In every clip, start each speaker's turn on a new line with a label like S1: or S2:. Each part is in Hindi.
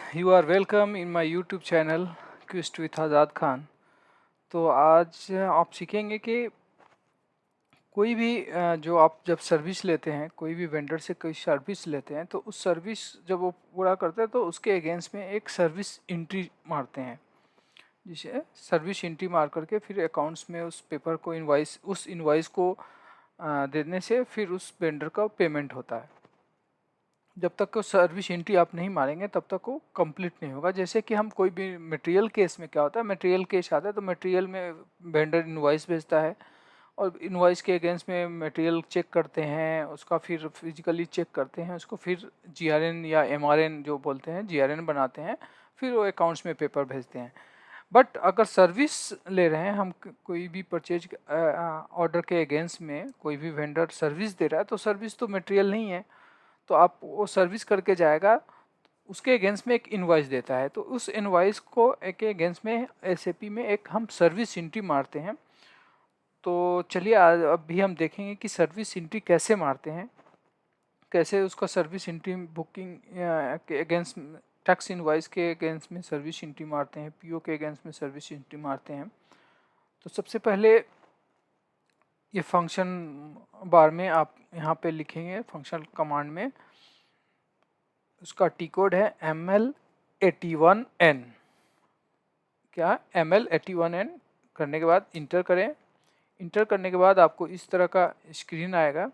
S1: You are welcome in my YouTube channel Quest with आज़ाद खान। तो आज आप सीखेंगे कि कोई भी जो आप जब सर्विस लेते हैं, कोई भी वेंडर से कोई सर्विस लेते हैं, तो उस सर्विस जब वो पूरा करते हैं तो उसके अगेंस्ट में एक सर्विस एंट्री मारते हैं, जिसे सर्विस एंट्री मार करके फिर अकाउंट्स में उस पेपर को उस इनवाइस को देने से फिर उस वेंडर का पेमेंट होता है। जब तक वो सर्विस एंट्री आप नहीं मारेंगे तब तक वो कंप्लीट नहीं होगा। जैसे कि हम कोई भी मटेरियल केस में क्या होता है, मटेरियल केस आता है तो मटेरियल में वेंडर इनवॉइस भेजता है और इनवॉइस के अगेंस्ट में मटेरियल चेक करते हैं, उसका फिर फिजिकली चेक करते हैं, उसको फिर जीआरएन या एमआरएन जो बोलते हैं जीआरएन बनाते हैं, फिर वो अकाउंट्स में पेपर भेजते हैं। बट अगर सर्विस ले रहे हैं हम, कोई भी परचेज ऑर्डर के अगेंस्ट में कोई भी वेंडर सर्विस दे रहा है, तो सर्विस तो मटेरियल नहीं है, तो आप वो सर्विस करके जाएगा, उसके अगेंस्ट में एक इनवॉइस देता है, तो उस इनवॉइस को एक अगेंस्ट में एसएपी में एक हम सर्विस एंट्री मारते हैं। तो चलिए आज अभी हम देखेंगे कि सर्विस एंट्री कैसे मारते हैं, कैसे उसका सर्विस एंट्री बुकिंग के अगेंस्ट, टैक्स इनवॉइस के अगेंस्ट में सर्विस एंट्री मारते हैं, पीओ के अगेंस्ट में सर्विस एंट्री मारते हैं। तो सबसे पहले ये फंक्शन बार में आप यहाँ पे लिखेंगे, फंक्शन कमांड में उसका टी कोड है ML81N। क्या ML81N करने के बाद इंटर करें। इंटर करने के बाद आपको इस तरह का स्क्रीन आएगा।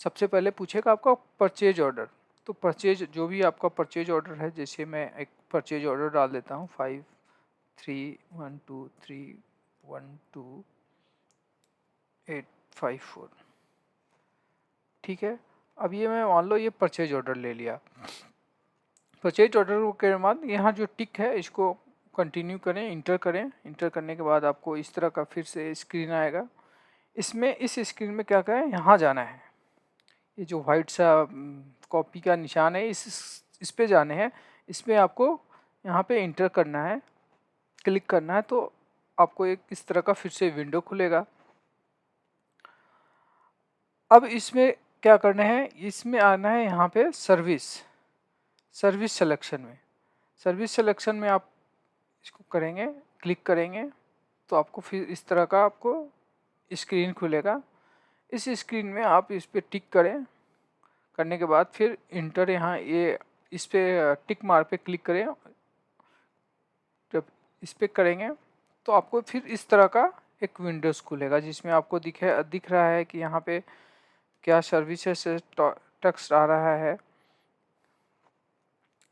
S1: सबसे पहले पूछेगा आपका परचेज ऑर्डर, तो परचेज जो भी आपका परचेज ऑर्डर है, जैसे मैं एक परचेज ऑर्डर डाल देता हूँ 5312312854। ठीक है, अब ये मैं मान लो ये परचेज ऑर्डर ले लिया। परचेज ऑर्डर के बाद यहाँ जो टिक है इसको कंटिन्यू करें, इंटर करें। इंटर करने के बाद आपको इस तरह का फिर से स्क्रीन आएगा। इसमें इस स्क्रीन में क्या करें, यहाँ जाना है, ये जो वाइट सा कॉपी का निशान है इस पे जाने हैं। इसमें आपको यहाँ पे इंटर करना है, क्लिक करना है, तो आपको एक इस तरह का फिर से विंडो खुलेगा। अब इसमें क्या करना है, इसमें आना है यहाँ पे सर्विस सिलेक्शन में। सर्विस सिलेक्शन में आप इसको करेंगे, क्लिक करेंगे, तो आपको फिर इस तरह का आपको स्क्रीन खुलेगा। इस स्क्रीन में आप इस पे टिक करें, करने के बाद फिर इंटर, यहाँ ये इस पे टिक मार पे क्लिक करें। जब इस पे करेंगे तो आपको फिर इस तरह का एक विंडोज़ खुलेगा, जिसमें आपको दिख रहा है कि यहाँ पे क्या सर्विसेज से टैक्स आ रहा है,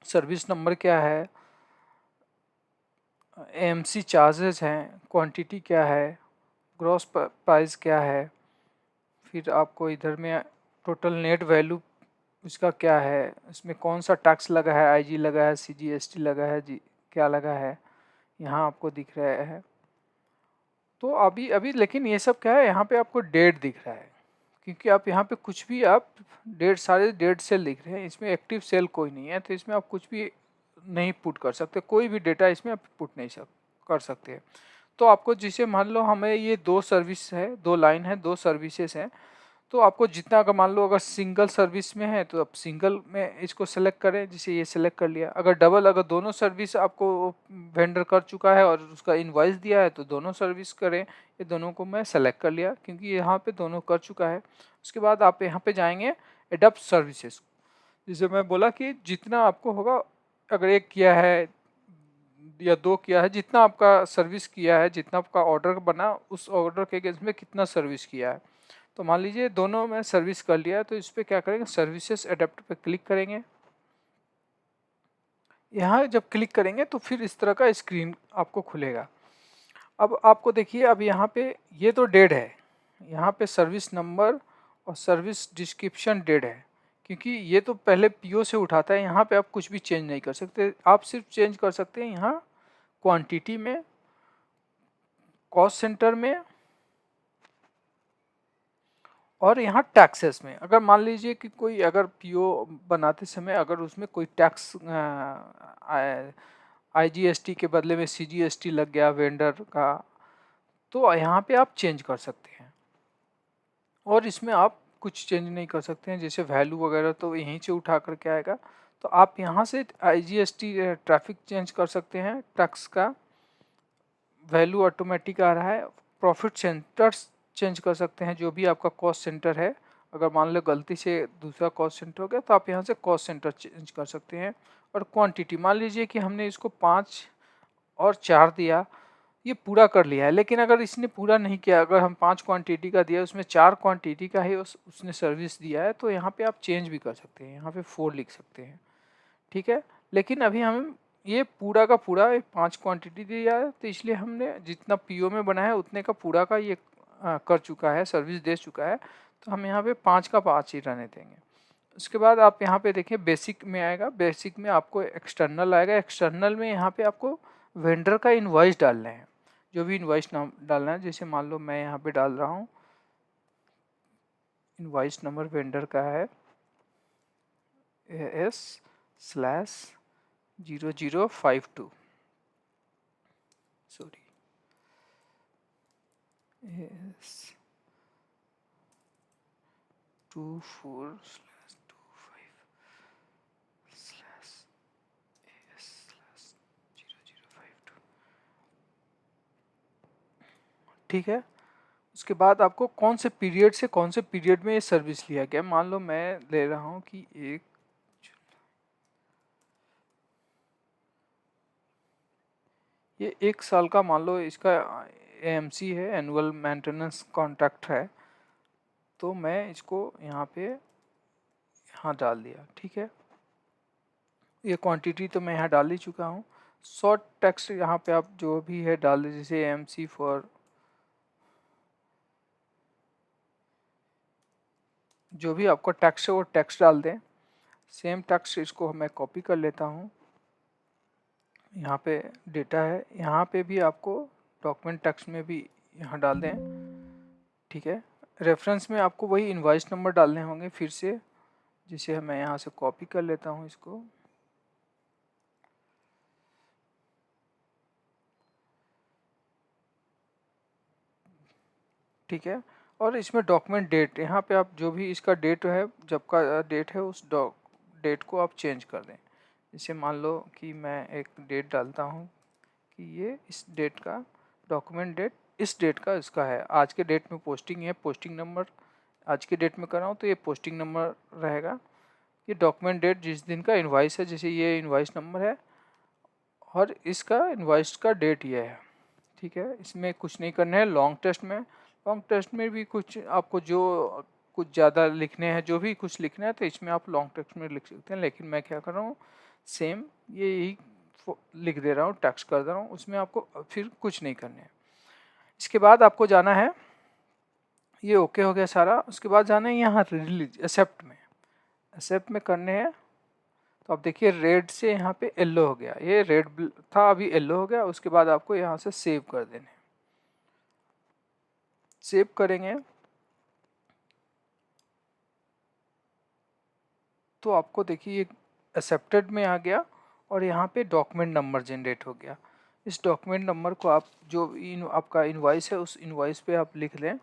S1: सर्विस नंबर क्या है, एएमसी चार्जेस हैं, क्वांटिटी क्या है, ग्रॉस प्राइस क्या है, फिर आपको इधर में टोटल नेट वैल्यू इसका क्या है, इसमें कौन सा टैक्स लगा है, आईजी लगा है, सीजीएसटी लगा है, जी क्या लगा है, यहाँ आपको दिख रहा है। तो अभी अभी लेकिन ये सब क्या है, यहाँ पे आपको डेट दिख रहा है, क्योंकि आप यहाँ पे कुछ भी आप डेट, सारे डेट सेल दिख रहे हैं, इसमें एक्टिव सेल कोई नहीं है, तो इसमें आप कुछ भी नहीं पुट कर सकते, कोई भी डेटा इसमें आप पुट नहीं कर सकते। तो आपको जिसे मान लो हमें ये दो सर्विस है, दो लाइन है, दो सर्विसेज हैं, तो आपको जितना, अगर मान लो अगर सिंगल सर्विस में है तो आप सिंगल में इसको सेलेक्ट करें, जिसे ये सेलेक्ट कर लिया। अगर डबल, अगर दोनों सर्विस आपको वेंडर कर चुका है और उसका इनवॉइस दिया है तो दोनों सर्विस करें। ये दोनों को मैं सेलेक्ट कर लिया क्योंकि यहाँ पे दोनों कर चुका है। उसके बाद आप यहाँ पे जाएंगे एडप्ट सर्विसेज, जिसे मैं बोला कि जितना आपको होगा, अगर एक किया है या दो किया है, जितना आपका सर्विस किया है, जितना आपका ऑर्डर बना, उस ऑर्डर के अगेंस्ट में कितना सर्विस किया है। तो मान लीजिए दोनों में सर्विस कर लिया, तो इस पर क्या करेंगे, सर्विसेज अडेप्ट पे क्लिक करेंगे। यहाँ जब क्लिक करेंगे तो फिर इस तरह का स्क्रीन आपको खुलेगा। अब आपको देखिए, अब यहाँ पे ये तो डेड है, यहाँ पे सर्विस नंबर और सर्विस डिस्क्रिप्शन डेड है, क्योंकि ये तो पहले पीओ से उठाता है। यहाँ पे आप कुछ भी चेंज नहीं कर सकते, आप सिर्फ चेंज कर सकते हैं यहाँ क्वांटिटी में, कॉस्ट सेंटर में, और यहाँ टैक्सेस में। अगर मान लीजिए कि कोई अगर पीओ बनाते समय अगर उसमें कोई टैक्स आईजीएसटी के बदले में सीजीएसटी लग गया वेंडर का, तो यहाँ पे आप चेंज कर सकते हैं। और इसमें आप कुछ चेंज नहीं कर सकते हैं, जैसे वैल्यू वगैरह तो यहीं से उठा करके आएगा, तो आप यहाँ से IGST ट्रैफिक चेंज कर सकते हैं, टैक्स का वैल्यू ऑटोमेटिक आ रहा है, प्रॉफिट सेंटर्स चेंज कर सकते हैं, जो भी आपका कॉस्ट सेंटर है। अगर मान लो गलती से दूसरा कॉस्ट सेंटर हो गया तो आप यहाँ से कॉस्ट सेंटर चेंज कर सकते हैं। और क्वांटिटी, मान लीजिए कि हमने इसको 5 और 4 दिया, ये पूरा कर लिया है, लेकिन अगर इसने पूरा नहीं किया, अगर हम 5 क्वांटिटी का दिया, उसमें 4 क्वांटिटी का ही उसने सर्विस दिया है, तो यहाँ पे आप चेंज भी कर सकते हैं, यहाँ पे 4 लिख सकते हैं, ठीक है। लेकिन अभी हम ये पूरा का पूरा 5 क्वांटिटी दिया है, तो इसलिए हमने जितना PO में बना है उतने का पूरा का ये कर चुका है, सर्विस दे चुका है, तो हम यहाँ पे 5 का 5 ही रहने देंगे। उसके बाद आप यहाँ पे देखिए बेसिक में आएगा, बेसिक में आपको एक्सटर्नल आएगा, एक्सटर्नल में यहाँ पे आपको वेंडर का इनवॉइस डालना है, जो भी इनवॉइस नाम डालना है। जैसे मान लो मैं यहाँ पे डाल रहा हूँ, इनवॉइस नंबर वेंडर का है AS/0052, सॉरी AS24/AS/0052, ठीक है। उसके बाद आपको कौन से पीरियड से कौन से पीरियड में ये सर्विस लिया गया, मान लो मैं ले रहा हूँ कि ये 1 साल का मान लो इसका AMC है, एनुअल मेंटेनेंस कॉन्ट्रैक्ट है, तो मैं इसको यहाँ पे यहाँ डाल दिया, ठीक है। ये क्वांटिटी तो मैं यहाँ डाल ही चुका हूँ। शॉर्ट टेक्स्ट यहाँ पे आप जो भी है डाल दीजिए, जैसे AMC फॉर, जो भी आपका टेक्स्ट है वो टेक्स्ट डाल दें। सेम टेक्स्ट इसको मैं कॉपी कर लेता हूँ, यहाँ पे डेटा है, यहाँ पे भी आपको डॉक्यूमेंट टेक्स्ट में भी यहाँ डाल दें, ठीक है। रेफरेंस में आपको वही इनवॉइस नंबर डालने होंगे फिर से, जिसे मैं यहाँ से कॉपी कर लेता हूँ इसको, ठीक है। और इसमें डॉक्यूमेंट डेट, यहाँ पे आप जो भी इसका डेट है, जब का डेट है, उस डेट को आप चेंज कर दें। जैसे मान लो कि मैं एक डेट डालता हूँ कि ये इस डेट का डॉक्यूमेंट डेट, इस डेट का इसका है, आज के डेट में पोस्टिंग है, पोस्टिंग नंबर आज के डेट में कर रहा हूँ तो ये पोस्टिंग नंबर रहेगा। ये डॉक्यूमेंट डेट जिस दिन का इनवॉइस है, जैसे ये इनवॉइस नंबर है और इसका इनवॉइस का डेट ये है, ठीक है। इसमें कुछ नहीं करना है। लॉन्ग टेस्ट में भी कुछ आपको जो कुछ ज़्यादा लिखने हैं, जो भी कुछ लिखना है तो इसमें आप लॉन्ग टेक्स्ट में लिख सकते हैं, लेकिन मैं क्या कर रहा हूँ, सेम ये यही लिख दे रहा हूँ, टेक्स्ट कर दे रहा हूँ, उसमें आपको फिर कुछ नहीं करना है। इसके बाद आपको जाना है, ये ओके हो गया सारा, उसके बाद जाना है यहाँ रिलीज एक्सेप्ट में, एक्सेप्ट में करने हैं। तो आप देखिए रेड से यहाँ पे येलो हो गया, ये रेड था अभी येलो हो गया। उसके बाद आपको यहाँ से सेव कर देने, सेव करेंगे तो आपको देखिए ये एक्सेप्टेड में आ गया और यहाँ पे डॉक्यूमेंट नंबर जनरेट हो गया। इस डॉक्यूमेंट नंबर को आप जो आपका इनवॉइस है उस इनवॉइस पे आप लिख लें,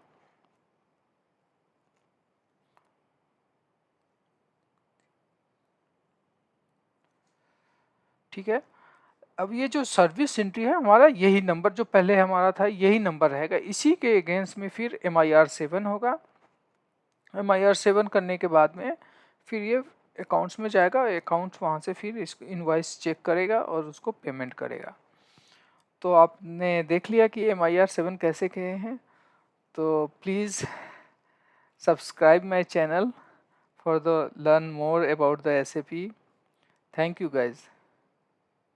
S1: ठीक है। अब ये जो सर्विस एंट्री है हमारा, यही नंबर जो पहले हमारा था यही नंबर रहेगा, इसी के अगेंस्ट में फिर MIR7 होगा। MIR7 करने के बाद में फिर ये अकाउंट्स में जाएगा, अकाउंट्स वहाँ से फिर इसको इनवॉइस चेक करेगा और उसको पेमेंट करेगा। तो आपने देख लिया कि MIR7 कैसे किए हैं। तो please subscribe my channel for the learn more about the SAP। Thank you guys.